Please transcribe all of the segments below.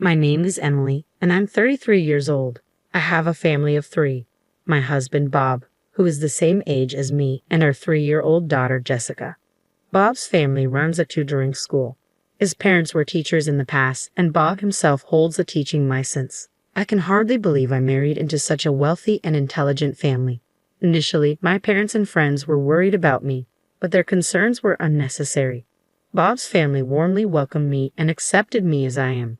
My name is Emily, and I'm 33 years old. I have a family of three. My husband, Bob, who is the same age as me, and our 3-year-old daughter, Jessica. Bob's family runs a tutoring school. His parents were teachers in the past, and Bob himself holds a teaching license. I can hardly believe I married into such a wealthy and intelligent family. Initially, my parents and friends were worried about me, but their concerns were unnecessary. Bob's family warmly welcomed me and accepted me as I am.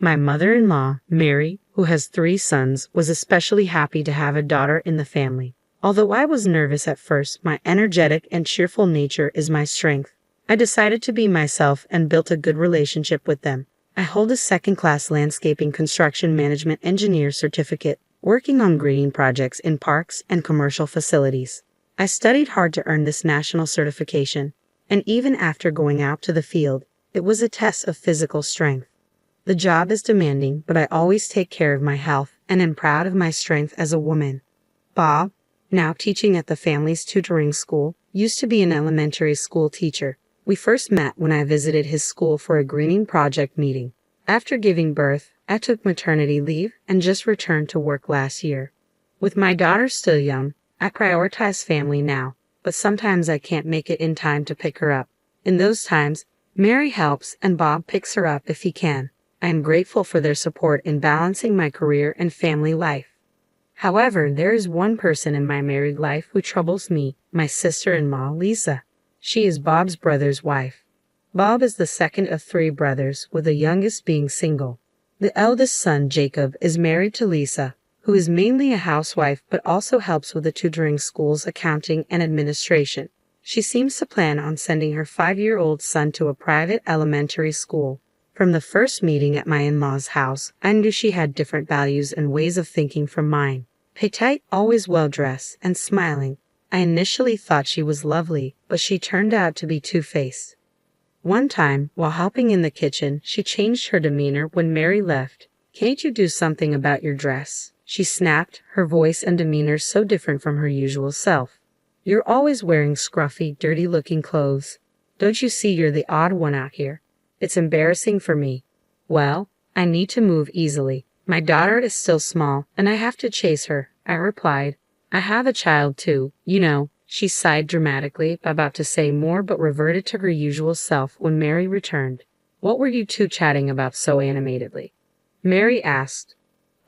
My mother-in-law, Mary, who has 3 sons, was especially happy to have a daughter in the family. Although I was nervous at first, my energetic and cheerful nature is my strength. I decided to be myself and built a good relationship with them. I hold a second-class landscaping construction management engineer certificate, working on greening projects in parks and commercial facilities. I studied hard to earn this national certification, and even after going out to the field, it was a test of physical strength. The job is demanding, but I always take care of my health and am proud of my strength as a woman. Bob, now teaching at the family's tutoring school, used to be an elementary school teacher. We first met when I visited his school for a greening project meeting. After giving birth, I took maternity leave and just returned to work last year. With my daughter still young, I prioritize family now, but sometimes I can't make it in time to pick her up. In those times, Mary helps and Bob picks her up if he can. I am grateful for their support in balancing my career and family life. However, there is one person in my married life who troubles me, my sister-in-law, Lisa. She is Bob's brother's wife. Bob is the second of 3 brothers, with the youngest being single. The eldest son, Jacob, is married to Lisa, who is mainly a housewife but also helps with the tutoring school's accounting and administration. She seems to plan on sending her 5-year-old son to a private elementary school. From the first meeting at my in-laws' house, I knew she had different values and ways of thinking from mine. Petite, always well-dressed and smiling. I initially thought she was lovely, but she turned out to be two-faced. One time, while helping in the kitchen, she changed her demeanor when Mary left. "Can't you do something about your dress?" she snapped, her voice and demeanor so different from her usual self. "You're always wearing scruffy, dirty-looking clothes. Don't you see you're the odd one out here? It's embarrassing for me." "Well, I need to move easily. My daughter is still small, and I have to chase her," I replied. "I have a child too, you know." She sighed dramatically, about to say more but reverted to her usual self when Mary returned. "What were you two chatting about so animatedly?" Mary asked.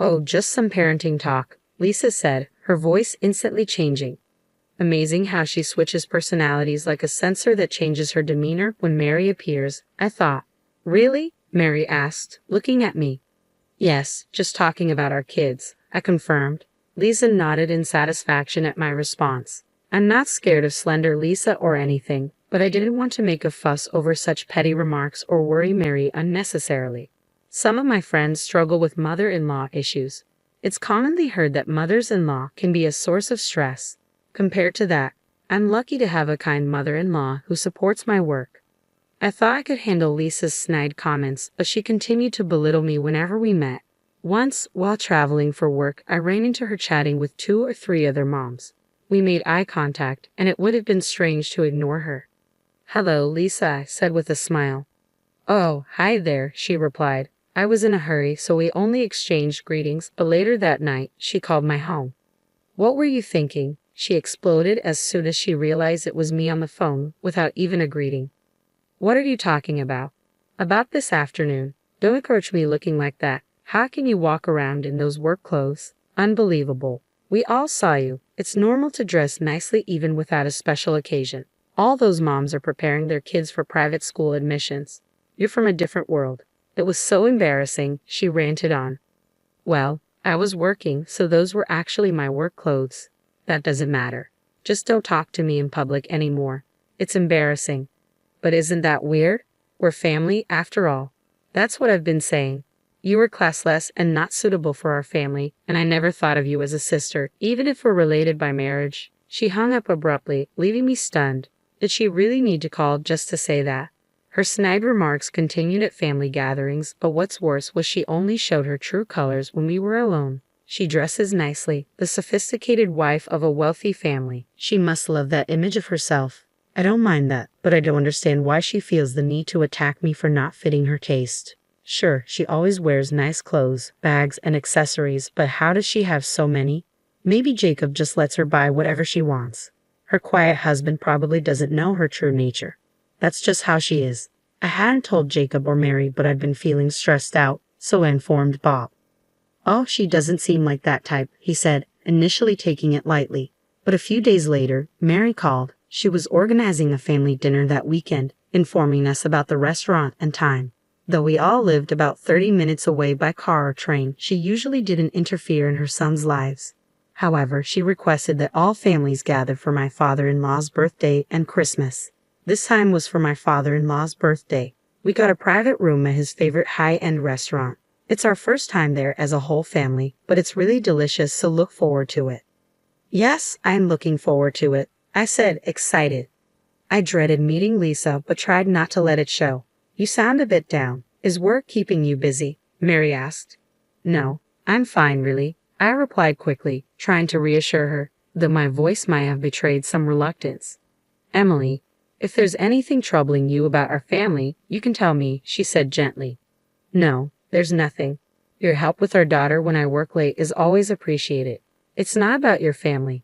"Oh, just some parenting talk," Lisa said, her voice instantly changing. Amazing how she switches personalities like a sensor that changes her demeanor when Mary appears, I thought. "Really?" Mary asked, looking at me. "Yes, just talking about our kids," I confirmed. Lisa nodded in satisfaction at my response. I'm not scared of slender Lisa or anything, but I didn't want to make a fuss over such petty remarks or worry Mary unnecessarily. Some of my friends struggle with mother-in-law issues. It's commonly heard that mothers-in-law can be a source of stress. Compared to that, I'm lucky to have a kind mother-in-law who supports my work. I thought I could handle Lisa's snide comments, but she continued to belittle me whenever we met. Once, while traveling for work, I ran into her chatting with 2 or 3 other moms. We made eye contact, and it would have been strange to ignore her. "Hello, Lisa," I said with a smile. "Oh, hi there," she replied. I was in a hurry, so we only exchanged greetings, but later that night, she called my home. "What were you thinking?" she exploded as soon as she realized it was me on the phone, without even a greeting. "What are you talking about?" "About this afternoon. Don't approach me looking like that. How can you walk around in those work clothes? Unbelievable. We all saw you. It's normal to dress nicely even without a special occasion. All those moms are preparing their kids for private school admissions. You're from a different world." It was so embarrassing, she ranted on. "Well, I was working, so those were actually my work clothes. That doesn't matter. Just don't talk to me in public anymore. It's embarrassing. But isn't that weird? We're family, after all. That's what I've been saying. You were classless and not suitable for our family, and I never thought of you as a sister, even if we're related by marriage." She hung up abruptly, leaving me stunned. Did she really need to call just to say that? Her snide remarks continued at family gatherings, but what's worse was she only showed her true colors when we were alone. She dresses nicely, the sophisticated wife of a wealthy family. She must love that image of herself. I don't mind that, but I don't understand why she feels the need to attack me for not fitting her taste. Sure, she always wears nice clothes, bags, and accessories, but how does she have so many? Maybe Jacob just lets her buy whatever she wants. Her quiet husband probably doesn't know her true nature. That's just how she is. I hadn't told Jacob or Mary, but I'd been feeling stressed out, so I informed Bob. Oh, she doesn't seem like that type, he said, initially taking it lightly. But a few days later, Mary called. She was organizing a family dinner that weekend, informing us about the restaurant and time. Though we all lived about 30 minutes away by car or train, she usually didn't interfere in her sons' lives. However, she requested that all families gather for my father-in-law's birthday and Christmas. This time was for my father-in-law's birthday. We got a private room at his favorite high-end restaurant. It's our first time there as a whole family, but it's really delicious, so look forward to it. Yes, I'm looking forward to it, I said, excited. I dreaded meeting Lisa, but tried not to let it show. You sound a bit down. Is work keeping you busy? Mary asked. No, I'm fine, really, I replied quickly, trying to reassure her, though my voice might have betrayed some reluctance. Emily, if there's anything troubling you about our family, you can tell me, she said gently. No, there's nothing. Your help with our daughter when I work late is always appreciated. It's not about your family.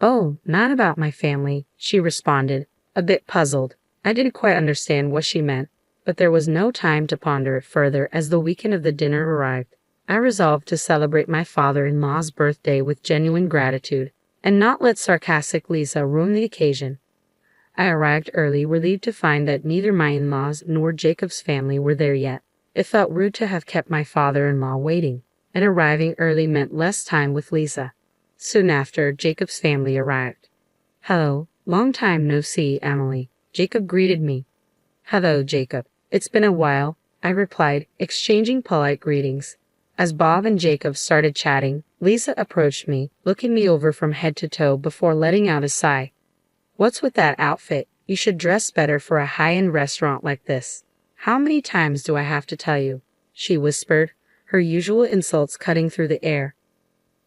Oh, not about my family, she responded, a bit puzzled. I didn't quite understand what she meant, but there was no time to ponder it further as the weekend of the dinner arrived. I resolved to celebrate my father-in-law's birthday with genuine gratitude, and not let sarcastic Lisa ruin the occasion. I arrived early, relieved to find that neither my in-laws nor Jacob's family were there yet. It felt rude to have kept my father-in-law waiting, and arriving early meant less time with Lisa. Soon after, Jacob's family arrived. Hello, long time no see, Emily, Jacob greeted me. Hello, Jacob. It's been a while, I replied, exchanging polite greetings. As Bob and Jacob started chatting, Lisa approached me, looking me over from head to toe before letting out a sigh. What's with that outfit? You should dress better for a high-end restaurant like this. How many times do I have to tell you? She whispered, her usual insults cutting through the air.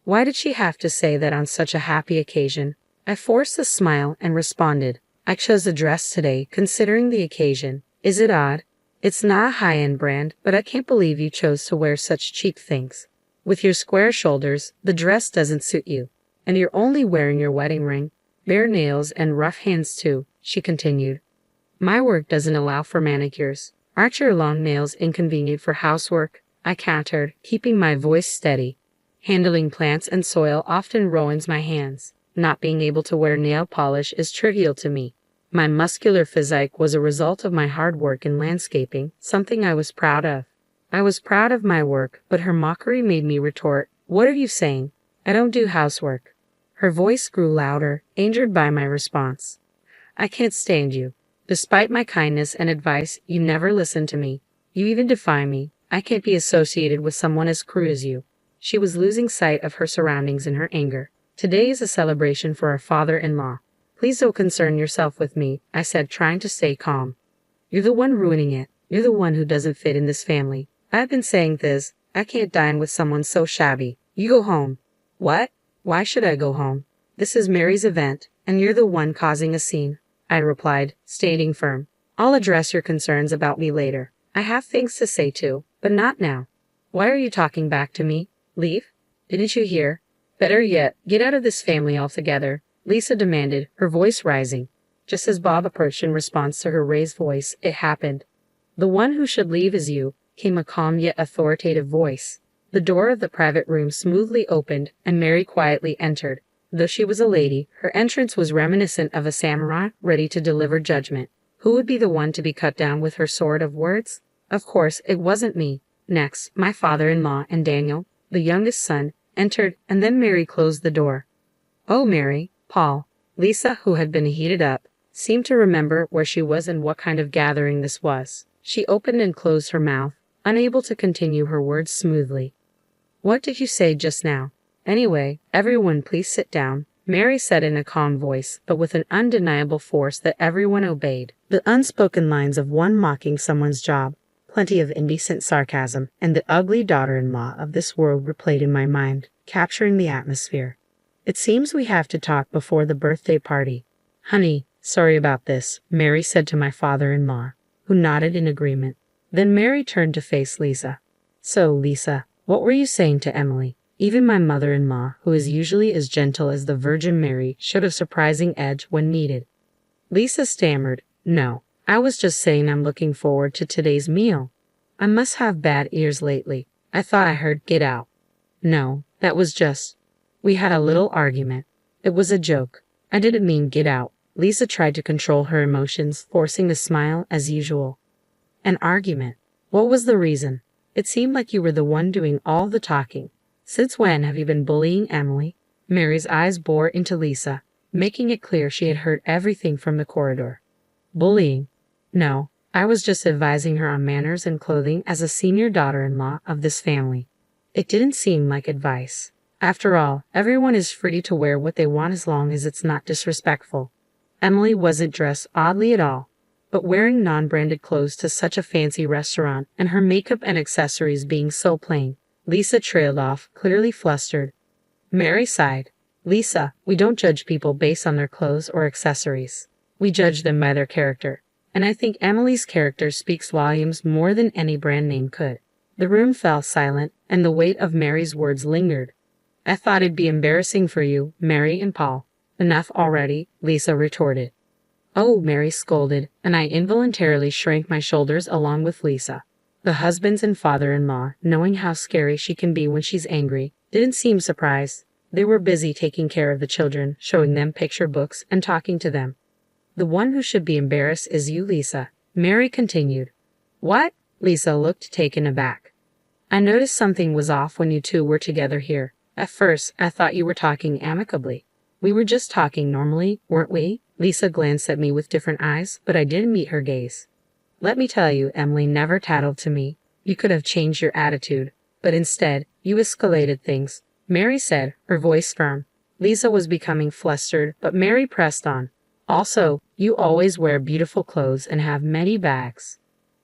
Why did she have to say that on such a happy occasion? I forced a smile and responded, I chose a dress today, considering the occasion. Is it odd? It's not a high-end brand, but I can't believe you chose to wear such cheap things. With your square shoulders, the dress doesn't suit you. And you're only wearing your wedding ring. Bare nails and rough hands too, she continued. My work doesn't allow for manicures. Aren't your long nails inconvenient for housework? I countered, keeping my voice steady. Handling plants and soil often ruins my hands. Not being able to wear nail polish is trivial to me. My muscular physique was a result of my hard work in landscaping, something I was proud of. I was proud of my work, but her mockery made me retort, What are you saying? I don't do housework. Her voice grew louder, angered by my response. I can't stand you. Despite my kindness and advice, you never listen to me. You even defy me. I can't be associated with someone as crude as you. She was losing sight of her surroundings in her anger. Today is a celebration for our father-in-law. Please don't concern yourself with me, I said, trying to stay calm. You're the one ruining it. You're the one who doesn't fit in this family. I've been saying this. I can't dine with someone so shabby. You go home. What? Why should I go home? This is Mary's event, and you're the one causing a scene, I replied, staying firm. I'll address your concerns about me later. I have things to say too, but not now. Why are you talking back to me? Leave? Didn't you hear? Better yet, get out of this family altogether, Lisa demanded, her voice rising. Just as Bob approached in response to her raised voice, it happened. The one who should leave is you, came a calm yet authoritative voice. The door of the private room smoothly opened, and Mary quietly entered. Though she was a lady, her entrance was reminiscent of a samurai ready to deliver judgment. Who would be the one to be cut down with her sword of words? Of course, it wasn't me. Next, my father-in-law and Daniel, the youngest son, entered, and then Mary closed the door. Oh, Mary, Paul. Lisa, who had been heated up, seemed to remember where she was and what kind of gathering this was. She opened and closed her mouth, unable to continue her words smoothly. What did you say just now? Anyway, everyone please sit down, Mary said in a calm voice, but with an undeniable force that everyone obeyed. The unspoken lines of one mocking someone's job, plenty of indecent sarcasm, and the ugly daughter-in-law of this world replayed in my mind, capturing the atmosphere. It seems we have to talk before the birthday party. Honey, sorry about this, Mary said to my father-in-law, who nodded in agreement. Then Mary turned to face Lisa. So, Lisa, what were you saying to Emily? Even my mother-in-law, who is usually as gentle as the Virgin Mary, showed a surprising edge when needed. Lisa stammered, No, I was just saying I'm looking forward to today's meal. I must have bad ears lately. I thought I heard get out. No, that was just. We had a little argument. It was a joke. I didn't mean get out. Lisa tried to control her emotions, forcing a smile as usual. An argument. What was the reason? It seemed like you were the one doing all the talking. Since when have you been bullying Emily? Mary's eyes bored into Lisa, making it clear she had heard everything from the corridor. Bullying? No, I was just advising her on manners and clothing as a senior daughter-in-law of this family. It didn't seem like advice. After all, everyone is free to wear what they want as long as it's not disrespectful. Emily wasn't dressed oddly at all, but wearing non-branded clothes to such a fancy restaurant and her makeup and accessories being so plain, Lisa trailed off, clearly flustered. Mary sighed. Lisa, we don't judge people based on their clothes or accessories. We judge them by their character. And I think Emily's character speaks volumes more than any brand name could. The room fell silent, and the weight of Mary's words lingered. I thought it'd be embarrassing for you, Mary and Paul. Enough already, Lisa retorted. Oh, Mary scolded, and I involuntarily shrank my shoulders along with Lisa. The husbands and father-in-law, knowing how scary she can be when she's angry, didn't seem surprised. They were busy taking care of the children, showing them picture books and talking to them. The one who should be embarrassed is you, Lisa, Mary continued. What? Lisa looked taken aback. I noticed something was off when you two were together here. At first, I thought you were talking amicably. We were just talking normally, weren't we? Lisa glanced at me with different eyes, but I didn't meet her gaze. Let me tell you, Emily never tattled to me. You could have changed your attitude, but instead, you escalated things, Mary said, her voice firm. Lisa was becoming flustered, but Mary pressed on. Also, you always wear beautiful clothes and have many bags.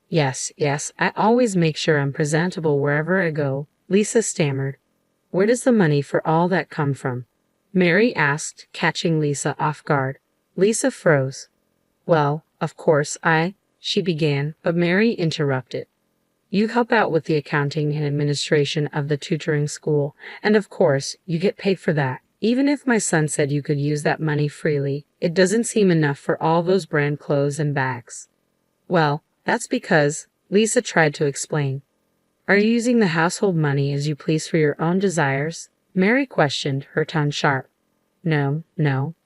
Yes, I always make sure I'm presentable wherever I go, Lisa stammered. Where does the money for all that come from? Mary asked, catching Lisa off guard. Lisa froze. Well, of course she began, but Mary interrupted. You help out with the accounting and administration of the tutoring school, and of course, you get paid for that. Even if my son said you could use that money freely, it doesn't seem enough for all those brand clothes and bags. Well, that's because, Lisa tried to explain. Are you using the household money as you please for your own desires? Mary questioned, her tone sharp. No,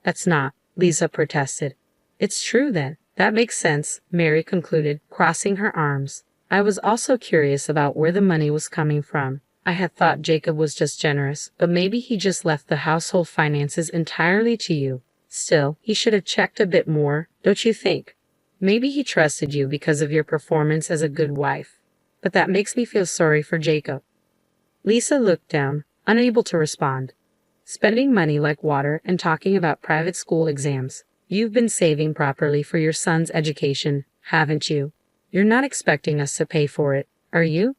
that's not, Lisa protested. It's true then. That makes sense, Mary concluded, crossing her arms. I was also curious about where the money was coming from. I had thought Jacob was just generous, but maybe he just left the household finances entirely to you. Still, he should have checked a bit more, don't you think? Maybe he trusted you because of your performance as a good wife. But that makes me feel sorry for Jacob. Lisa looked down, unable to respond. Spending money like water and talking about private school exams. You've been saving properly for your son's education, haven't you? You're not expecting us to pay for it, are you?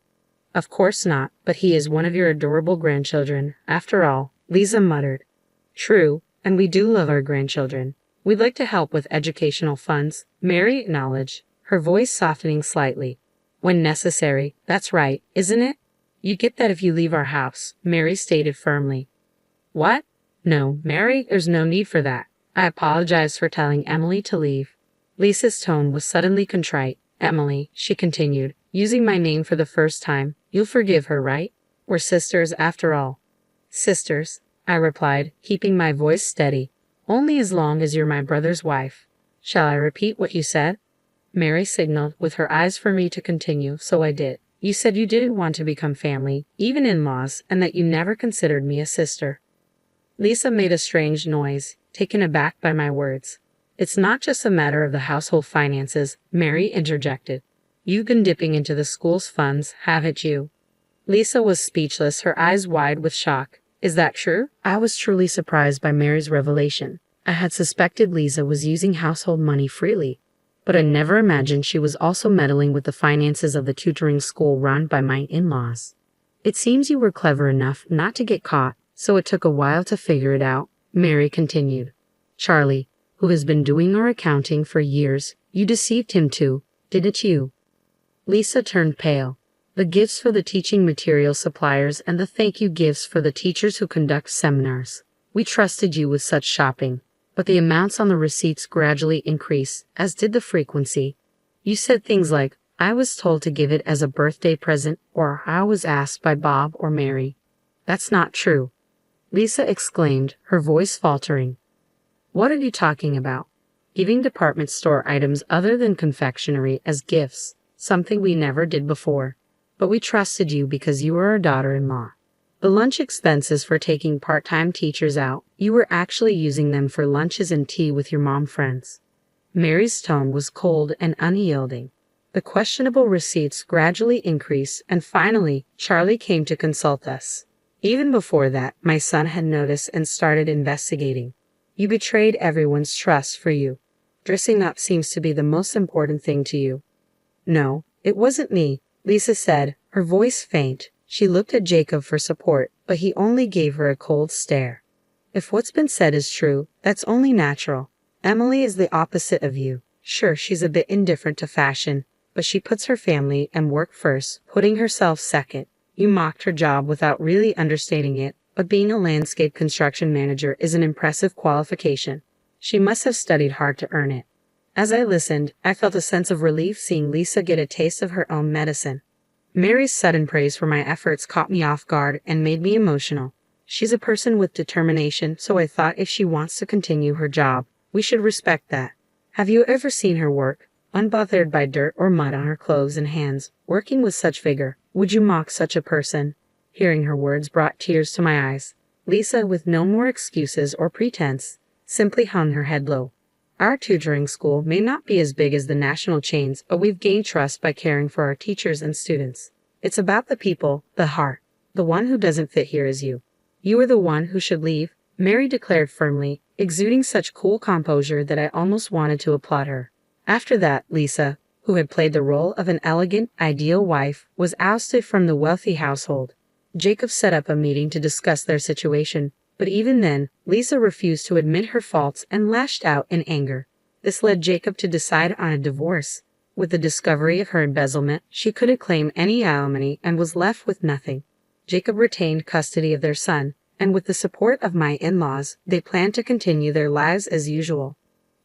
Of course not, but he is one of your adorable grandchildren, after all, Lisa muttered. True, and we do love our grandchildren. We'd like to help with educational funds, Mary acknowledged, her voice softening slightly. When necessary, that's right, isn't it? You get that if you leave our house, Mary stated firmly. What? No, Mary, there's no need for that. I apologize for telling Emily to leave. Lisa's tone was suddenly contrite. Emily, she continued, using my name for the first time, you'll forgive her, right? We're sisters after all. Sisters, I replied, keeping my voice steady. Only as long as you're my brother's wife. Shall I repeat what you said? Mary signaled with her eyes for me to continue, so I did. You said you didn't want to become family, even in-laws, and that you never considered me a sister. Lisa made a strange noise, taken aback by my words. It's not just a matter of the household finances, Mary interjected. You've been dipping into the school's funds, haven't you? Lisa was speechless, her eyes wide with shock. Is that true? I was truly surprised by Mary's revelation. I had suspected Lisa was using household money freely, but I never imagined she was also meddling with the finances of the tutoring school run by my in-laws. It seems you were clever enough not to get caught, so it took a while to figure it out, Mary continued. Charlie, who has been doing our accounting for years, you deceived him too, didn't you? Lisa turned pale. The gifts for the teaching material suppliers and the thank you gifts for the teachers who conduct seminars. We trusted you with such shopping, but the amounts on the receipts gradually increased, as did the frequency. You said things like, "I was told to give it as a birthday present," or "I was asked by Bob or Mary." That's not true, Lisa exclaimed, her voice faltering. What are you talking about? Giving department store items other than confectionery as gifts, something we never did before. But we trusted you because you were our daughter-in-law. The lunch expenses for taking part-time teachers out, you were actually using them for lunches and tea with your mom friends. Mary's tone was cold and unyielding. The questionable receipts gradually increased, and finally, Charlie came to consult us. Even before that, my son had noticed and started investigating. You betrayed everyone's trust for you. Dressing up seems to be the most important thing to you. No, it wasn't me, Lisa said, her voice faint. She looked at Jacob for support, but he only gave her a cold stare. If what's been said is true, that's only natural. Emily is the opposite of you. Sure, she's a bit indifferent to fashion, but she puts her family and work first, putting herself second. You mocked her job without really understating it, but being a landscape construction manager is an impressive qualification. She must have studied hard to earn it. As I listened, I felt a sense of relief seeing Lisa get a taste of her own medicine. Mary's sudden praise for my efforts caught me off guard and made me emotional. She's a person with determination, so I thought if she wants to continue her job, we should respect that. Have you ever seen her work? Unbothered by dirt or mud on her clothes and hands, working with such vigor, would you mock such a person? Hearing her words brought tears to my eyes. Lisa, with no more excuses or pretense, simply hung her head low. Our tutoring school may not be as big as the national chains, but we've gained trust by caring for our teachers and students. It's about the people, the heart. The one who doesn't fit here is you. You are the one who should leave, Mary declared firmly, exuding such cool composure that I almost wanted to applaud her. After that, Lisa, who had played the role of an elegant, ideal wife, was ousted from the wealthy household. Jacob set up a meeting to discuss their situation, but even then, Lisa refused to admit her faults and lashed out in anger. This led Jacob to decide on a divorce. With the discovery of her embezzlement, she couldn't claim any alimony and was left with nothing. Jacob retained custody of their son, and with the support of my in-laws, they planned to continue their lives as usual.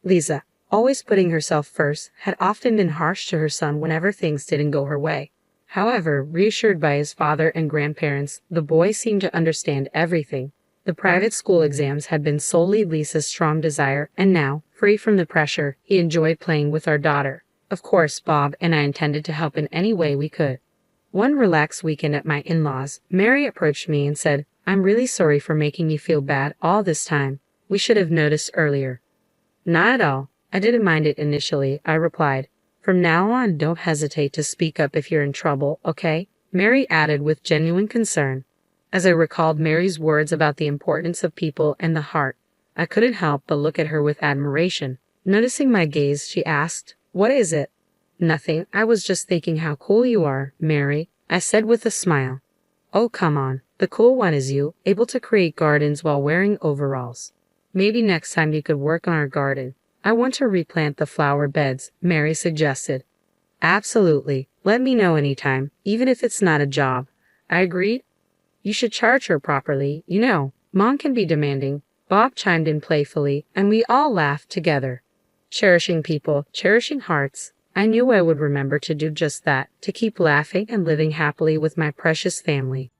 Lisa, always putting herself first, had often been harsh to her son whenever things didn't go her way. However, reassured by his father and grandparents, the boy seemed to understand everything. The private school exams had been solely Lisa's strong desire, and now, free from the pressure, he enjoyed playing with our daughter. Of course, Bob and I intended to help in any way we could. One relaxed weekend at my in-laws, Mary approached me and said, "I'm really sorry for making you feel bad all this time. We should have noticed earlier." "Not at all. I didn't mind it initially," I replied. "From now on, don't hesitate to speak up if you're in trouble, okay?" Mary added with genuine concern. As I recalled Mary's words about the importance of people and the heart, I couldn't help but look at her with admiration. Noticing my gaze, she asked, "What is it?" "Nothing. I was just thinking how cool you are, Mary," I said with a smile. "Oh, come on. The cool one is you, able to create gardens while wearing overalls. Maybe next time you could work on our garden. I want to replant the flower beds," Mary suggested. "Absolutely. Let me know anytime, even if it's not a job," I agreed. "You should charge her properly, you know. Mom can be demanding," Bob chimed in playfully, and we all laughed together. Cherishing people, cherishing hearts. I knew I would remember to do just that, to keep laughing and living happily with my precious family.